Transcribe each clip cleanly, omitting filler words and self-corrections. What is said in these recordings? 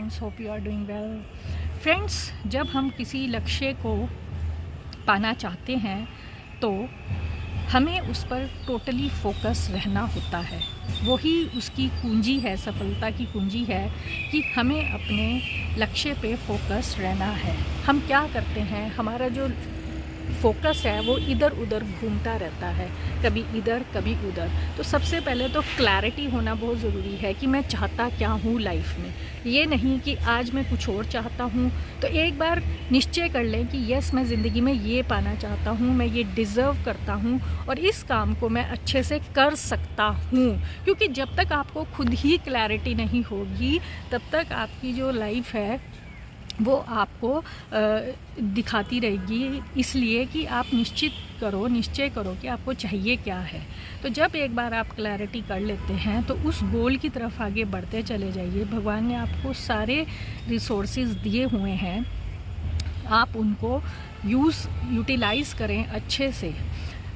Friends, hope you are doing well. Friends, जब हम किसी लक्ष्य को पाना चाहते हैं तो हमें उस पर टोटली फोकस रहना होता है। वही उसकी कुंजी है, सफलता की कुंजी है कि हमें अपने लक्ष्य पे फोकस रहना है। हम क्या करते हैं, हमारा जो फोकस है वो इधर उधर घूमता रहता है, कभी इधर कभी उधर। तो सबसे पहले तो क्लैरिटी होना बहुत ज़रूरी है कि मैं चाहता क्या हूँ लाइफ में। ये नहीं कि आज मैं कुछ और चाहता हूँ। तो एक बार निश्चय कर लें कि यस, मैं ज़िंदगी में ये पाना चाहता हूँ, मैं ये डिज़र्व करता हूँ और इस काम को मैं अच्छे से कर सकता हूँ। क्योंकि जब तक आपको खुद ही क्लैरिटी नहीं होगी तब तक आपकी जो लाइफ है वो आपको दिखाती रहेगी। इसलिए कि आप निश्चय करो कि आपको चाहिए क्या है। तो जब एक बार आप क्लैरिटी कर लेते हैं तो उस गोल की तरफ आगे बढ़ते चले जाइए। भगवान ने आपको सारे रिसोर्सेज दिए हुए हैं, आप उनको यूटिलाइज़ करें अच्छे से।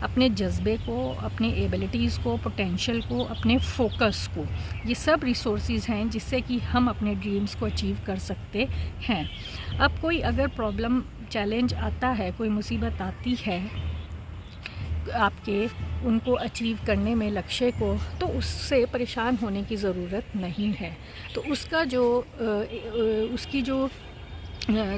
अपने जज्बे को, अपने एबिलिटीज़ को, पोटेंशियल को, अपने फोकस को, ये सब रिसोर्सेज हैं जिससे कि हम अपने ड्रीम्स को अचीव कर सकते हैं। अब कोई अगर प्रॉब्लम, चैलेंज आता है, कोई मुसीबत आती है आपके उनको अचीव करने में, लक्ष्य को, तो उससे परेशान होने की ज़रूरत नहीं है। तो उसकी जो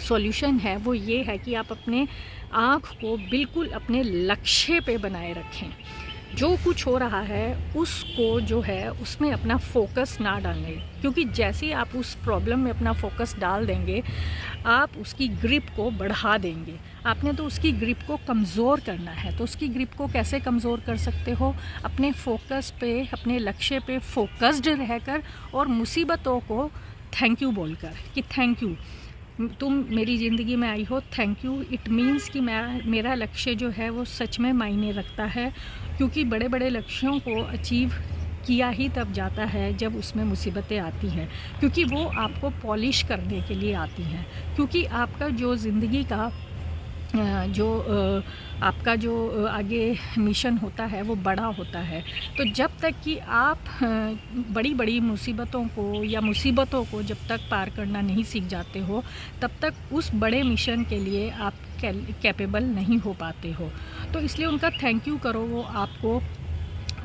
सॉल्यूशन है वो ये है कि आप अपने आँख को बिल्कुल अपने लक्ष्य पे बनाए रखें। जो कुछ हो रहा है उसको जो है उसमें अपना फोकस ना डालें, क्योंकि जैसे ही आप उस प्रॉब्लम में अपना फोकस डाल देंगे आप उसकी ग्रिप को बढ़ा देंगे। आपने तो उसकी ग्रिप को कमज़ोर करना है। तो उसकी ग्रिप को कैसे कमज़ोर कर सकते हो? अपने फोकस पे, अपने लक्ष्य पे फोकस्ड रहकर और मुसीबतों को थैंक यू बोलकर कि थैंक यू, तुम मेरी ज़िंदगी में आई हो, थैंक यू। इट मीन्स कि मेरा लक्ष्य जो है वो सच में मायने रखता है। क्योंकि बड़े बड़े लक्ष्यों को अचीव किया ही तब जाता है जब उसमें मुसीबतें आती हैं, क्योंकि वो आपको पॉलिश करने के लिए आती हैं। क्योंकि आपका जो ज़िंदगी का आपका जो आगे मिशन होता है वो बड़ा होता है। तो जब तक कि आप बड़ी बड़ी मुसीबतों को जब तक पार करना नहीं सीख जाते हो तब तक उस बड़े मिशन के लिए आप कैपेबल नहीं हो पाते हो। तो इसलिए उनका थैंक यू करो, वो आपको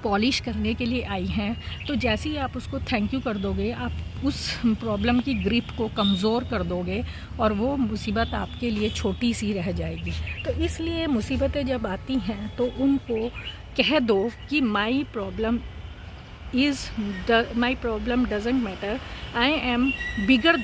पॉलिश करने के लिए आई हैं। तो जैसे ही आप उसको थैंक यू कर दोगे, आप उस प्रॉब्लम की ग्रिप को कमज़ोर कर दोगे और वो मुसीबत आपके लिए छोटी सी रह जाएगी। तो इसलिए मुसीबतें जब आती हैं तो उनको कह दो कि my problem doesn't matter, I am bigger